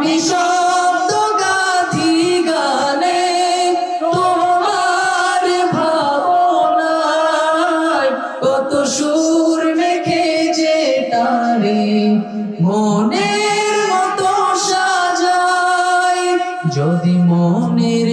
আমি শব্দ গাথি গানে তোমার ভাবনায়, কত সুর মেখে যেটারে মনের মতো সাজাই। যদি মনের